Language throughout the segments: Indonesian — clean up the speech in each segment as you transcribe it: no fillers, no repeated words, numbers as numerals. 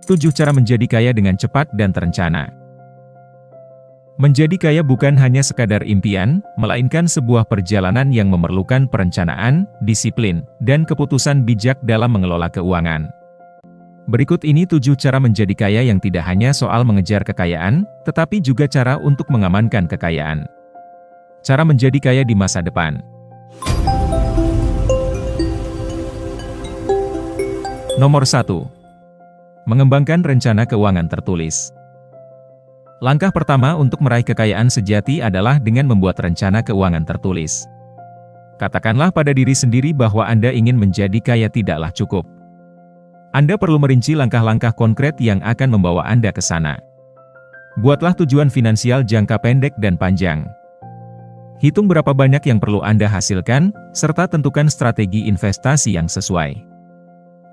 7 Cara menjadi kaya dengan cepat dan terencana. Menjadi kaya bukan hanya sekadar impian, melainkan sebuah perjalanan yang memerlukan perencanaan, disiplin, dan keputusan bijak dalam mengelola keuangan. Berikut ini 7 cara menjadi kaya yang tidak hanya soal mengejar kekayaan, tetapi juga cara untuk mengamankan kekayaan. Cara menjadi kaya di masa depan. Nomor 1. Mengembangkan rencana keuangan tertulis. Langkah pertama untuk meraih kekayaan sejati adalah dengan membuat rencana keuangan tertulis. Katakanlah pada diri sendiri bahwa Anda ingin menjadi kaya tidaklah cukup. Anda perlu merinci langkah-langkah konkret yang akan membawa Anda ke sana. Buatlah tujuan finansial jangka pendek dan panjang. Hitung berapa banyak yang perlu Anda hasilkan, serta tentukan strategi investasi yang sesuai.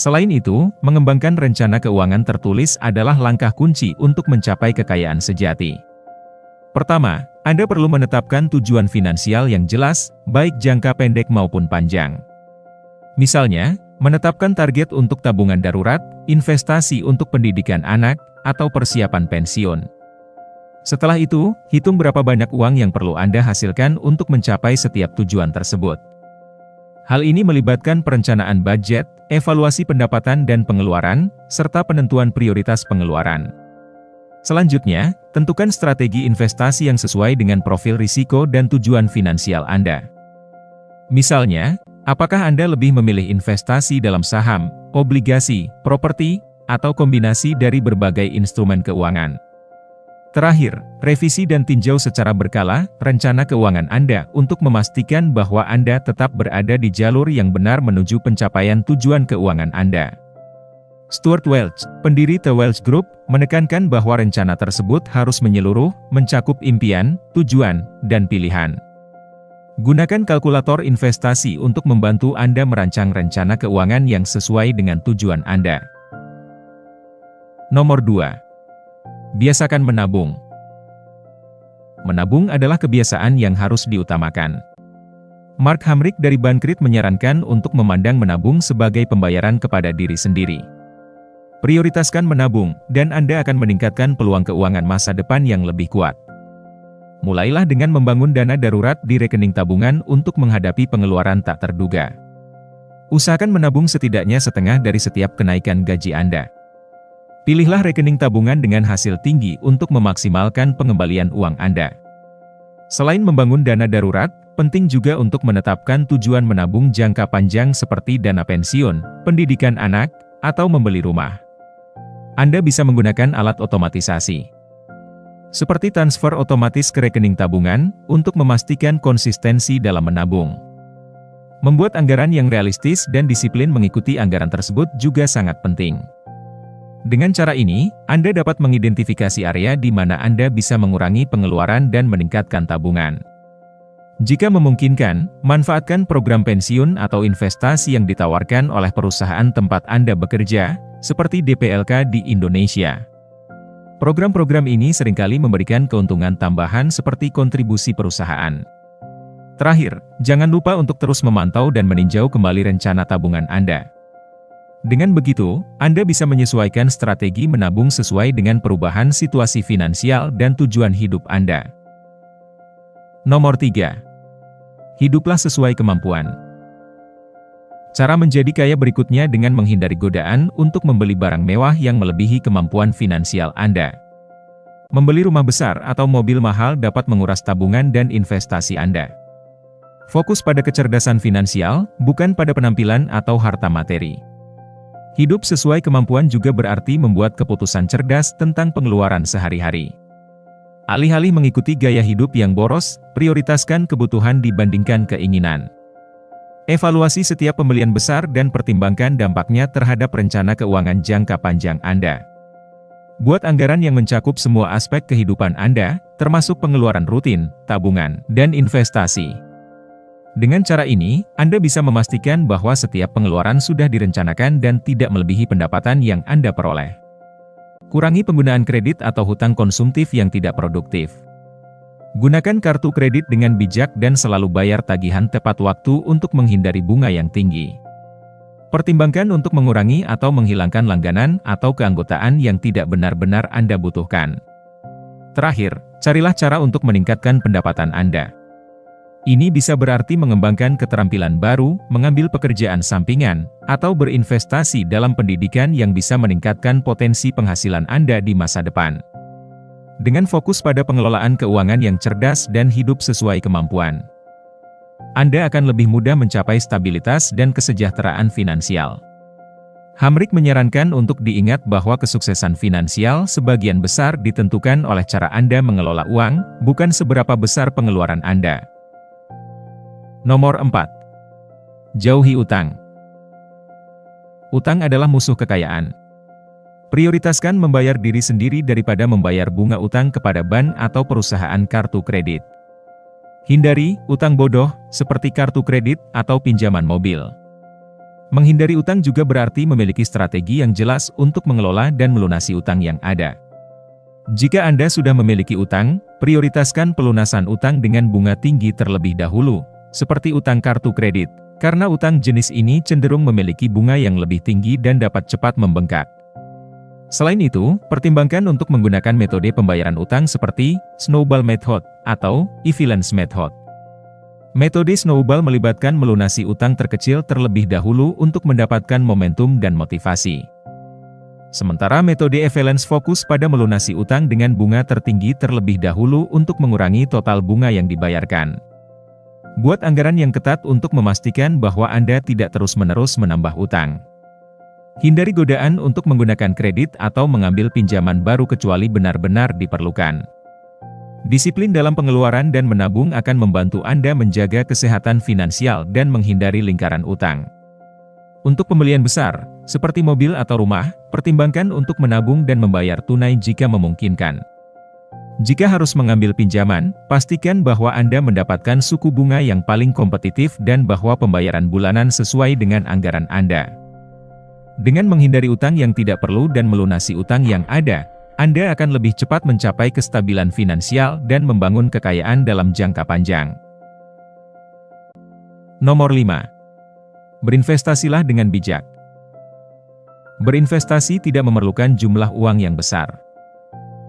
Selain itu, mengembangkan rencana keuangan tertulis adalah langkah kunci untuk mencapai kekayaan sejati. Pertama, Anda perlu menetapkan tujuan finansial yang jelas, baik jangka pendek maupun panjang. Misalnya, menetapkan target untuk tabungan darurat, investasi untuk pendidikan anak, atau persiapan pensiun. Setelah itu, hitung berapa banyak uang yang perlu Anda hasilkan untuk mencapai setiap tujuan tersebut. Hal ini melibatkan perencanaan budget, evaluasi pendapatan dan pengeluaran, serta penentuan prioritas pengeluaran. Selanjutnya, tentukan strategi investasi yang sesuai dengan profil risiko dan tujuan finansial Anda. Misalnya, apakah Anda lebih memilih investasi dalam saham, obligasi, properti, atau kombinasi dari berbagai instrumen keuangan? Terakhir, revisi dan tinjau secara berkala rencana keuangan Anda untuk memastikan bahwa Anda tetap berada di jalur yang benar menuju pencapaian tujuan keuangan Anda. Stuart Welch, pendiri The Welch Group, menekankan bahwa rencana tersebut harus menyeluruh, mencakup impian, tujuan, dan pilihan. Gunakan kalkulator investasi untuk membantu Anda merancang rencana keuangan yang sesuai dengan tujuan Anda. Nomor 2. Biasakan menabung. Menabung adalah kebiasaan yang harus diutamakan. Mark Hamrick dari Bankrit menyarankan untuk memandang menabung sebagai pembayaran kepada diri sendiri. Prioritaskan menabung, dan Anda akan meningkatkan peluang keuangan masa depan yang lebih kuat. Mulailah dengan membangun dana darurat di rekening tabungan untuk menghadapi pengeluaran tak terduga. Usahakan menabung setidaknya setengah dari setiap kenaikan gaji Anda. Pilihlah rekening tabungan dengan hasil tinggi untuk memaksimalkan pengembalian uang Anda. Selain membangun dana darurat, penting juga untuk menetapkan tujuan menabung jangka panjang seperti dana pensiun, pendidikan anak, atau membeli rumah. Anda bisa menggunakan alat otomatisasi, seperti transfer otomatis ke rekening tabungan, untuk memastikan konsistensi dalam menabung. Membuat anggaran yang realistis dan disiplin mengikuti anggaran tersebut juga sangat penting. Dengan cara ini, Anda dapat mengidentifikasi area di mana Anda bisa mengurangi pengeluaran dan meningkatkan tabungan. Jika memungkinkan, manfaatkan program pensiun atau investasi yang ditawarkan oleh perusahaan tempat Anda bekerja, seperti DPLK di Indonesia. Program-program ini seringkali memberikan keuntungan tambahan seperti kontribusi perusahaan. Terakhir, jangan lupa untuk terus memantau dan meninjau kembali rencana tabungan Anda. Dengan begitu, Anda bisa menyesuaikan strategi menabung sesuai dengan perubahan situasi finansial dan tujuan hidup Anda. Nomor 3. Hiduplah sesuai kemampuan. Cara menjadi kaya berikutnya dengan menghindari godaan untuk membeli barang mewah yang melebihi kemampuan finansial Anda. Membeli rumah besar atau mobil mahal dapat menguras tabungan dan investasi Anda. Fokus pada kecerdasan finansial, bukan pada penampilan atau harta materi. Hidup sesuai kemampuan juga berarti membuat keputusan cerdas tentang pengeluaran sehari-hari. Alih-alih mengikuti gaya hidup yang boros, prioritaskan kebutuhan dibandingkan keinginan. Evaluasi setiap pembelian besar dan pertimbangkan dampaknya terhadap rencana keuangan jangka panjang Anda. Buat anggaran yang mencakup semua aspek kehidupan Anda, termasuk pengeluaran rutin, tabungan, dan investasi. Dengan cara ini, Anda bisa memastikan bahwa setiap pengeluaran sudah direncanakan dan tidak melebihi pendapatan yang Anda peroleh. Kurangi penggunaan kredit atau hutang konsumtif yang tidak produktif. Gunakan kartu kredit dengan bijak dan selalu bayar tagihan tepat waktu untuk menghindari bunga yang tinggi. Pertimbangkan untuk mengurangi atau menghilangkan langganan atau keanggotaan yang tidak benar-benar Anda butuhkan. Terakhir, carilah cara untuk meningkatkan pendapatan Anda. Ini bisa berarti mengembangkan keterampilan baru, mengambil pekerjaan sampingan, atau berinvestasi dalam pendidikan yang bisa meningkatkan potensi penghasilan Anda di masa depan. Dengan fokus pada pengelolaan keuangan yang cerdas dan hidup sesuai kemampuan, Anda akan lebih mudah mencapai stabilitas dan kesejahteraan finansial. Hamrick menyarankan untuk diingat bahwa kesuksesan finansial sebagian besar ditentukan oleh cara Anda mengelola uang, bukan seberapa besar pengeluaran Anda. Nomor 4. Jauhi utang. Utang adalah musuh kekayaan. Prioritaskan membayar diri sendiri daripada membayar bunga utang kepada bank atau perusahaan kartu kredit. Hindari utang bodoh, seperti kartu kredit atau pinjaman mobil. Menghindari utang juga berarti memiliki strategi yang jelas untuk mengelola dan melunasi utang yang ada. Jika Anda sudah memiliki utang, prioritaskan pelunasan utang dengan bunga tinggi terlebih dahulu, seperti utang kartu kredit, karena utang jenis ini cenderung memiliki bunga yang lebih tinggi dan dapat cepat membengkak. Selain itu, pertimbangkan untuk menggunakan metode pembayaran utang seperti Snowball Method atau Evilance Method. Metode Snowball melibatkan melunasi utang terkecil terlebih dahulu untuk mendapatkan momentum dan motivasi. Sementara metode Evilance fokus pada melunasi utang dengan bunga tertinggi terlebih dahulu untuk mengurangi total bunga yang dibayarkan. Buat anggaran yang ketat untuk memastikan bahwa Anda tidak terus-menerus menambah utang. Hindari godaan untuk menggunakan kredit atau mengambil pinjaman baru kecuali benar-benar diperlukan. Disiplin dalam pengeluaran dan menabung akan membantu Anda menjaga kesehatan finansial dan menghindari lingkaran utang. Untuk pembelian besar, seperti mobil atau rumah, pertimbangkan untuk menabung dan membayar tunai jika memungkinkan. Jika harus mengambil pinjaman, pastikan bahwa Anda mendapatkan suku bunga yang paling kompetitif dan bahwa pembayaran bulanan sesuai dengan anggaran Anda. Dengan menghindari utang yang tidak perlu dan melunasi utang yang ada, Anda akan lebih cepat mencapai kestabilan finansial dan membangun kekayaan dalam jangka panjang. Nomor 5. Berinvestasilah dengan bijak. Berinvestasi tidak memerlukan jumlah uang yang besar.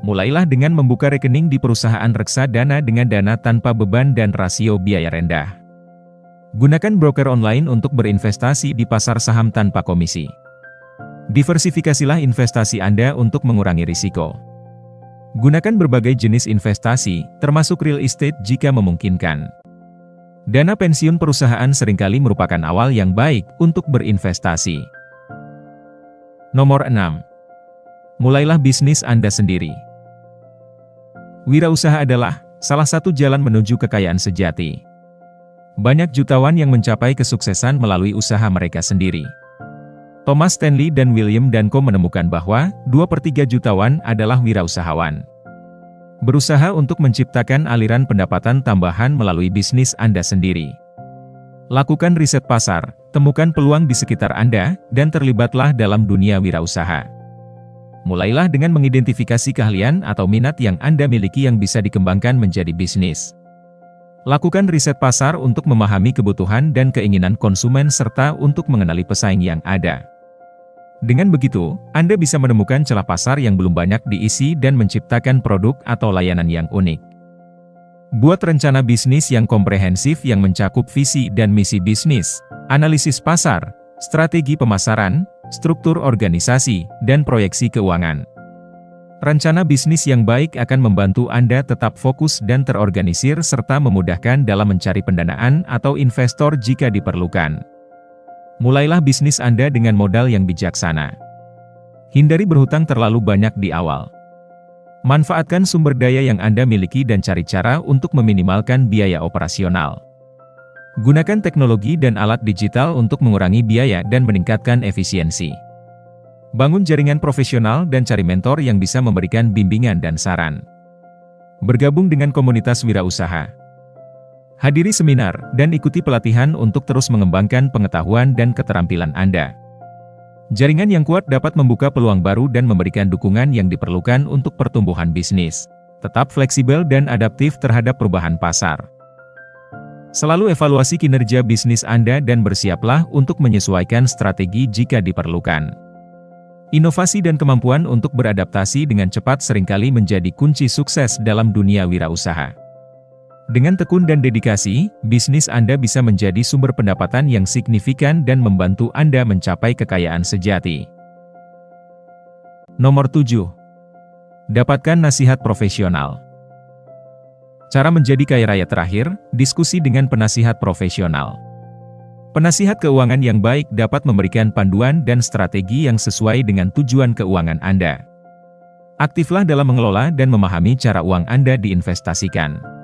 Mulailah dengan membuka rekening di perusahaan reksadana dengan dana tanpa beban dan rasio biaya rendah. Gunakan broker online untuk berinvestasi di pasar saham tanpa komisi. Diversifikasilah investasi Anda untuk mengurangi risiko. Gunakan berbagai jenis investasi, termasuk real estate jika memungkinkan. Dana pensiun perusahaan seringkali merupakan awal yang baik untuk berinvestasi. Nomor 6. Mulailah bisnis Anda sendiri. Wirausaha adalah salah satu jalan menuju kekayaan sejati. Banyak jutawan yang mencapai kesuksesan melalui usaha mereka sendiri. Thomas Stanley dan William Danko menemukan bahwa 2/3 jutawan adalah wirausahawan. Berusaha untuk menciptakan aliran pendapatan tambahan melalui bisnis Anda sendiri. Lakukan riset pasar, temukan peluang di sekitar Anda, dan terlibatlah dalam dunia wirausaha. Mulailah dengan mengidentifikasi keahlian atau minat yang Anda miliki yang bisa dikembangkan menjadi bisnis. Lakukan riset pasar untuk memahami kebutuhan dan keinginan konsumen serta untuk mengenali pesaing yang ada. Dengan begitu, Anda bisa menemukan celah pasar yang belum banyak diisi dan menciptakan produk atau layanan yang unik. Buat rencana bisnis yang komprehensif yang mencakup visi dan misi bisnis, analisis pasar, strategi pemasaran, struktur organisasi, dan proyeksi keuangan. Rencana bisnis yang baik akan membantu Anda tetap fokus dan terorganisir serta memudahkan dalam mencari pendanaan atau investor jika diperlukan. Mulailah bisnis Anda dengan modal yang bijaksana. Hindari berhutang terlalu banyak di awal. Manfaatkan sumber daya yang Anda miliki dan cari cara untuk meminimalkan biaya operasional. Gunakan teknologi dan alat digital untuk mengurangi biaya dan meningkatkan efisiensi. Bangun jaringan profesional dan cari mentor yang bisa memberikan bimbingan dan saran. Bergabung dengan komunitas wirausaha. Hadiri seminar dan ikuti pelatihan untuk terus mengembangkan pengetahuan dan keterampilan Anda. Jaringan yang kuat dapat membuka peluang baru dan memberikan dukungan yang diperlukan untuk pertumbuhan bisnis. Tetap fleksibel dan adaptif terhadap perubahan pasar. Selalu evaluasi kinerja bisnis Anda dan bersiaplah untuk menyesuaikan strategi jika diperlukan. Inovasi dan kemampuan untuk beradaptasi dengan cepat seringkali menjadi kunci sukses dalam dunia wirausaha. Dengan tekun dan dedikasi, bisnis Anda bisa menjadi sumber pendapatan yang signifikan dan membantu Anda mencapai kekayaan sejati. Nomor 7. Dapatkan nasihat profesional. Cara menjadi kaya raya terakhir, diskusi dengan penasihat profesional. Penasihat keuangan yang baik dapat memberikan panduan dan strategi yang sesuai dengan tujuan keuangan Anda. Aktiflah dalam mengelola dan memahami cara uang Anda diinvestasikan.